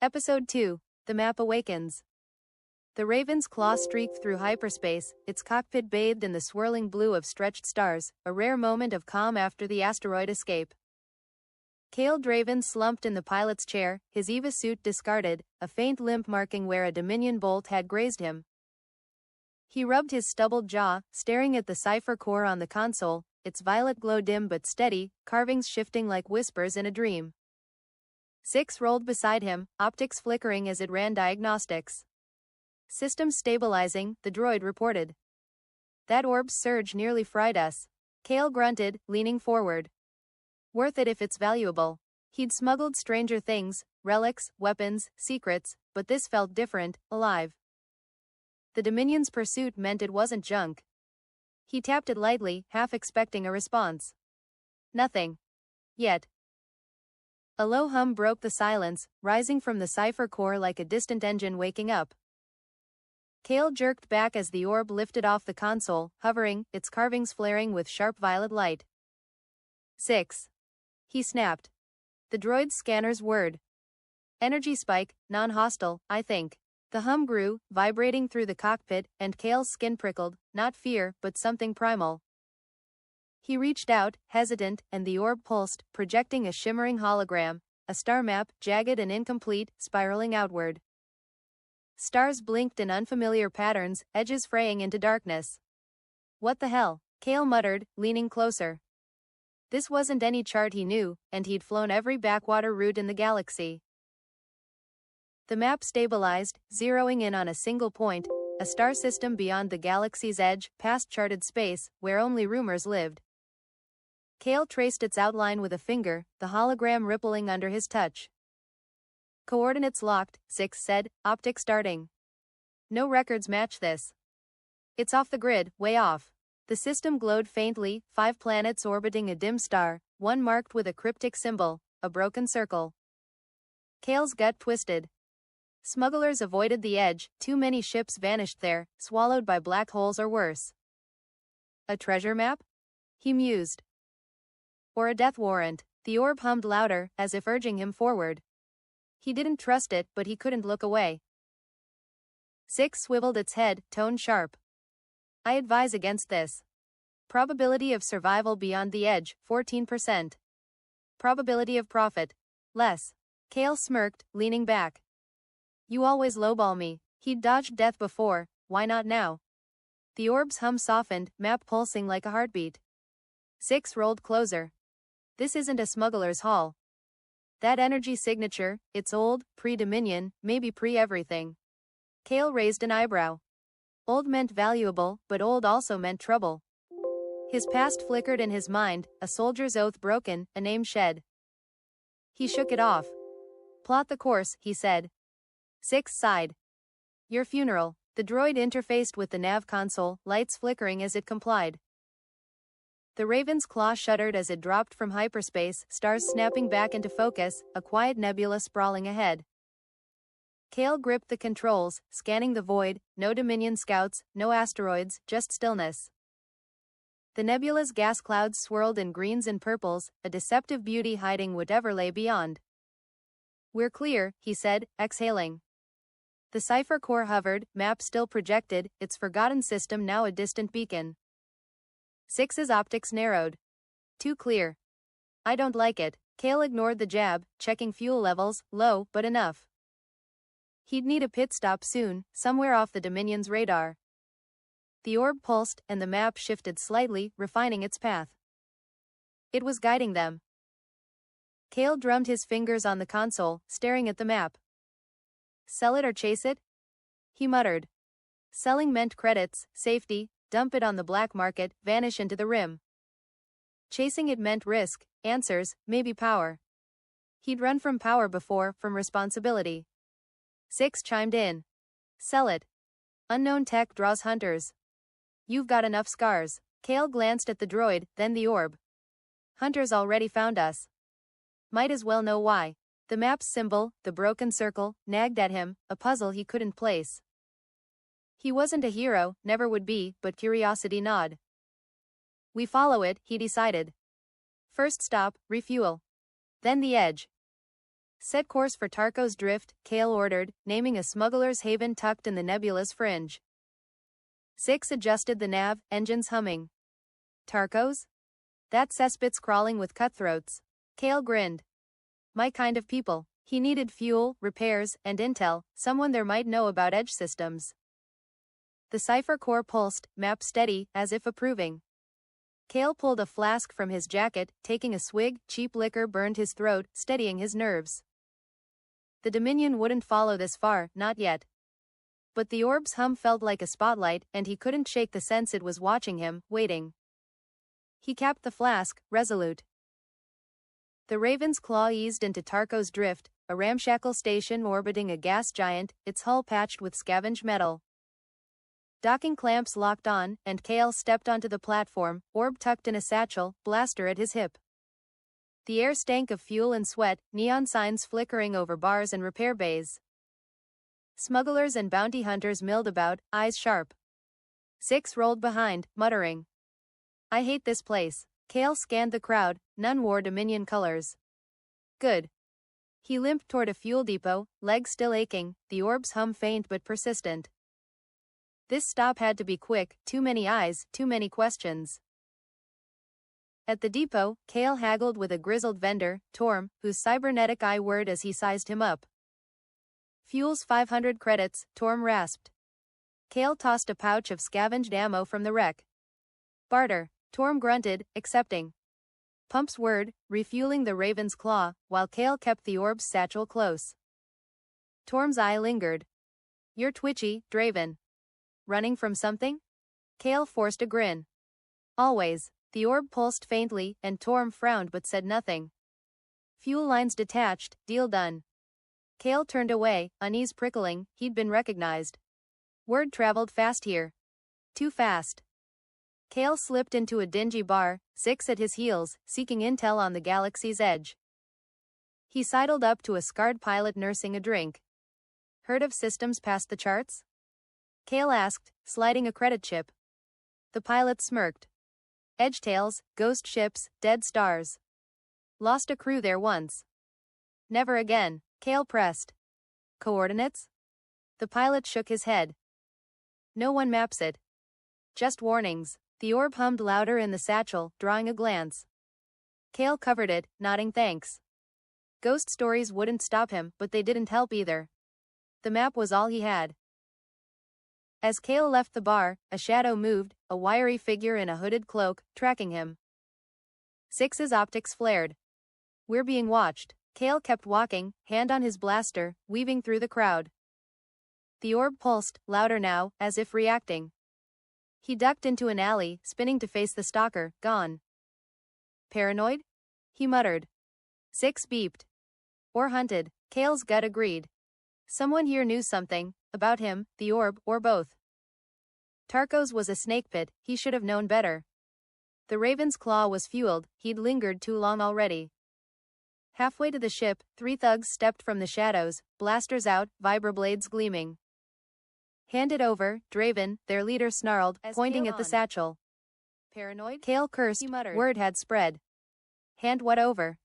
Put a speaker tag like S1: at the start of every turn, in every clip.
S1: Episode 2. The map awakens. The Raven's claw streaked through hyperspace, its cockpit bathed in the swirling blue of stretched stars, a rare moment of calm after the asteroid escape. Kael Draven slumped in the pilot's chair, his EVA suit discarded, a faint limp marking where a Dominion bolt had grazed him. He rubbed his stubbled jaw, staring at the Cipher core on the console, its violet glow dim but steady, carvings shifting like whispers in a dream. 6 rolled beside him, optics flickering as it ran diagnostics. Systems stabilizing, the droid reported. That orb's surge nearly fried us. Kael grunted, leaning forward. Worth it if it's valuable. He'd smuggled stranger things, relics, weapons, secrets, but this felt different, alive. The Dominion's pursuit meant it wasn't junk. He tapped it lightly, half expecting a response. Nothing. Yet. A low hum broke the silence, rising from the Cipher core like a distant engine waking up. Kael jerked back as the orb lifted off the console, hovering, its carvings flaring with sharp violet light. 6. He snapped. The droid's scanner's word. Energy spike, non-hostile, I think. The hum grew, vibrating through the cockpit, and Kael's skin prickled, not fear, but something primal. He reached out, hesitant, and the orb pulsed, projecting a shimmering hologram, a star map, jagged and incomplete, spiraling outward. Stars blinked in unfamiliar patterns, edges fraying into darkness. What the hell? Kael muttered, leaning closer. This wasn't any chart he knew, and he'd flown every backwater route in the galaxy. The map stabilized, zeroing in on a single point, a star system beyond the galaxy's edge, past charted space, where only rumors lived. Kael traced its outline with a finger, the hologram rippling under his touch. Coordinates locked, 6 said, optics starting. No records match this. It's off the grid, way off. The system glowed faintly, 5 planets orbiting a dim star, one marked with a cryptic symbol, a broken circle. Kael's gut twisted. Smugglers avoided the edge, too many ships vanished there, swallowed by black holes or worse. A treasure map? He mused. Or a death warrant. The orb hummed louder, as if urging him forward. He didn't trust it, but he couldn't look away. 6 swiveled its head, tone sharp. I advise against this. Probability of survival beyond the edge, 14%. Probability of profit. Less. Kael smirked, leaning back. You always lowball me. He'd dodged death before, why not now? The orb's hum softened, map pulsing like a heartbeat. 6 rolled closer. This isn't a smuggler's haul. That energy signature, it's old, pre-Dominion, maybe pre-everything. Kael raised an eyebrow. Old meant valuable, but old also meant trouble. His past flickered in his mind, a soldier's oath broken, a name shed. He shook it off. Plot the course, he said. 6 sighed. Your funeral. The droid interfaced with the nav console, lights flickering as it complied. The Raven's claw shuddered as it dropped from hyperspace, stars snapping back into focus, a quiet nebula sprawling ahead. Kael gripped the controls, scanning the void, no Dominion scouts, no asteroids, just stillness. The nebula's gas clouds swirled in greens and purples, a deceptive beauty hiding whatever lay beyond. We're clear, he said, exhaling. The Cipher core hovered, map still projected, its forgotten system now a distant beacon. 6's optics narrowed. Too clear. I don't like it. Kael ignored the jab, checking fuel levels, low, but enough. He'd need a pit stop soon, somewhere off the Dominion's radar. The orb pulsed, and the map shifted slightly, refining its path. It was guiding them. Kael drummed his fingers on the console, staring at the map. Sell it or chase it? He muttered. Selling meant credits, safety, dump it on the black market, vanish into the rim. Chasing it meant risk, answers, maybe power. He'd run from power before, from responsibility. 6 chimed in. Sell it. Unknown tech draws hunters. You've got enough scars. Kael glanced at the droid, then the orb. Hunters already found us. Might as well know why. The map's symbol, the broken circle, nagged at him, a puzzle he couldn't place. He wasn't a hero, never would be, but curiosity gnawed. We follow it, he decided. First stop, refuel. Then the edge. Set course for Tarko's Drift, Kael ordered, naming a smuggler's haven tucked in the nebula's fringe. 6 adjusted the nav, engines humming. Tarko's? That cesspit's crawling with cutthroats. Kael grinned. My kind of people. He needed fuel, repairs, and intel, someone there might know about edge systems. The Cipher core pulsed, map steady, as if approving. Kael pulled a flask from his jacket, taking a swig, cheap liquor burned his throat, steadying his nerves. The Dominion wouldn't follow this far, not yet. But the orb's hum felt like a spotlight, and he couldn't shake the sense it was watching him, waiting. He capped the flask, resolute. The Raven's claw eased into Tarko's Drift, a ramshackle station orbiting a gas giant, its hull patched with scavenged metal. Docking clamps locked on, and Kael stepped onto the platform, orb tucked in a satchel, blaster at his hip. The air stank of fuel and sweat, neon signs flickering over bars and repair bays. Smugglers and bounty hunters milled about, eyes sharp. 6 rolled behind, muttering. I hate this place. Kael scanned the crowd, none wore Dominion colors. Good. He limped toward a fuel depot, legs still aching, the orb's hum faint but persistent. This stop had to be quick, too many eyes, too many questions. At the depot, Kael haggled with a grizzled vendor, Torm, whose cybernetic eye whirred as he sized him up. Fuel's 500 credits, Torm rasped. Kael tossed a pouch of scavenged ammo from the wreck. Barter, Torm grunted, accepting. Pumps whirred, refueling the Raven's claw, while Kael kept the orb's satchel close. Torm's eye lingered. You're twitchy, Draven. Running from something? Kael forced a grin. Always. The orb pulsed faintly, and Torm frowned but said nothing. Fuel lines detached, deal done. Kael turned away, unease prickling, he'd been recognized. Word traveled fast here. Too fast. Kael slipped into a dingy bar, 6 at his heels, seeking intel on the galaxy's edge. He sidled up to a scarred pilot nursing a drink. Heard of systems past the charts? Kael asked, sliding a credit chip. The pilot smirked. Edgetails, ghost ships, dead stars. Lost a crew there once. Never again, Kael pressed. Coordinates? The pilot shook his head. No one maps it. Just warnings. The orb hummed louder in the satchel, drawing a glance. Kael covered it, nodding thanks. Ghost stories wouldn't stop him, but they didn't help either. The map was all he had. As Kael left the bar, a shadow moved, a wiry figure in a hooded cloak, tracking him. 6's optics flared. We're being watched. Kael kept walking, hand on his blaster, weaving through the crowd. The orb pulsed, louder now, as if reacting. He ducked into an alley, spinning to face the stalker, gone. Paranoid? He muttered. 6 beeped. Or hunted, Kael's gut agreed. Someone here knew something, about him, the orb, or both. Tarko's was a snake pit, he should have known better. The Raven's claw was fueled, he'd lingered too long already. Halfway to the ship, 3 thugs stepped from the shadows, blasters out, vibroblades gleaming. Hand it over, Draven, their leader snarled, pointing at the satchel. Paranoid? Kael cursed, he muttered. Word had spread. Hand what over?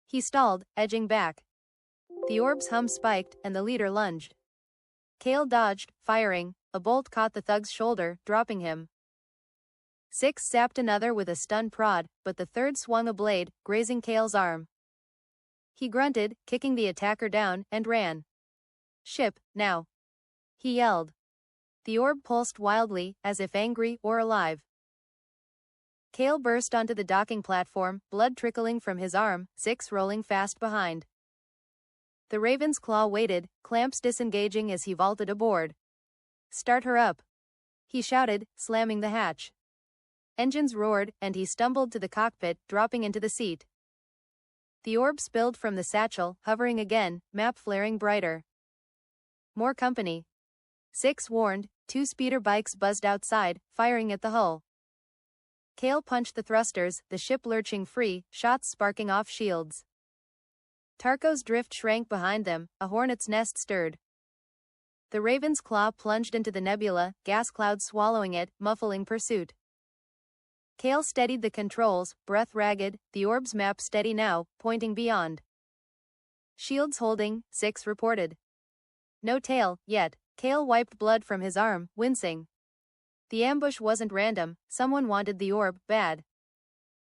S1: He stalled, edging back. The orb's hum spiked, and the leader lunged. Kael dodged, firing, a bolt caught the thug's shoulder, dropping him. 6 zapped another with a stun prod, but the third swung a blade, grazing Kael's arm. He grunted, kicking the attacker down, and ran. Ship, now. He yelled. The orb pulsed wildly, as if angry or alive. Kael burst onto the docking platform, blood trickling from his arm, 6 rolling fast behind. The Raven's claw waited, clamps disengaging as he vaulted aboard. Start her up. He shouted, slamming the hatch. Engines roared, and he stumbled to the cockpit, dropping into the seat. The orb spilled from the satchel, hovering again, map flaring brighter. More company. 6 warned, 2 speeder bikes buzzed outside, firing at the hull. Kael punched the thrusters, the ship lurching free, shots sparking off shields. Tarko's Drift shrank behind them, a hornet's nest stirred. The Raven's claw plunged into the nebula, gas clouds swallowing it, muffling pursuit. Kael steadied the controls, breath ragged, the orb's map steady now, pointing beyond. Shields holding, 6 reported. No tail, yet. Kael wiped blood from his arm, wincing. The ambush wasn't random, someone wanted the orb, bad.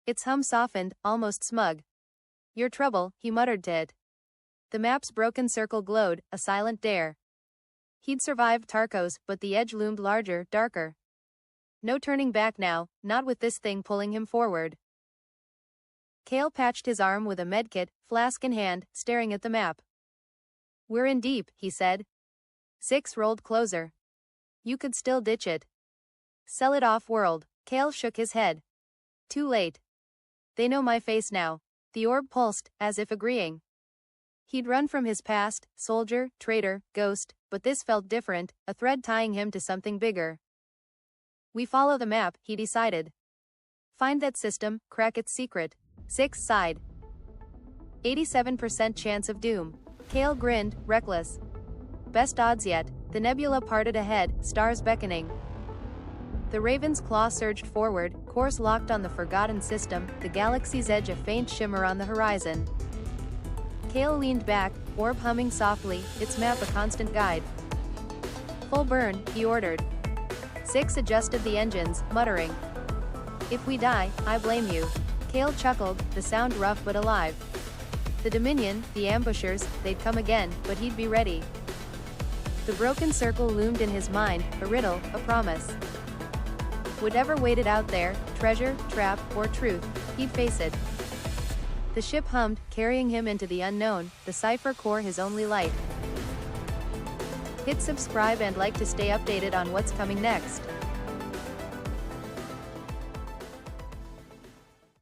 S1: Its hum softened, almost smug. Your trouble, he muttered to it. The map's broken circle glowed, a silent dare. He'd survived Tarkos, but the edge loomed larger, darker. No turning back now, not with this thing pulling him forward. Kael patched his arm with a medkit, flask in hand, staring at the map. We're in deep, he said. 6 rolled closer. You could still ditch it. Sell it off-world. Kael shook his head. Too late. They know my face now. The orb pulsed, as if agreeing. He'd run from his past, soldier, traitor, ghost, but this felt different, a thread tying him to something bigger. We follow the map, he decided. Find that system, crack its secret. 6 sighed. 87% chance of doom. Kael grinned, reckless. Best odds yet. The nebula parted ahead, stars beckoning. The Raven's claw surged forward, course locked on the forgotten system, the galaxy's edge a faint shimmer on the horizon. Kael leaned back, orb humming softly, its map a constant guide. Full burn, he ordered. 6 adjusted the engines, muttering. If we die, I blame you. Kael chuckled, the sound rough but alive. The Dominion, the ambushers, they'd come again, but he'd be ready. The broken circle loomed in his mind, a riddle, a promise. Whatever waited out there, treasure, trap, or truth, he'd face it. The ship hummed, carrying him into the unknown, the Cipher core his only light. Hit subscribe and like to stay updated on what's coming next.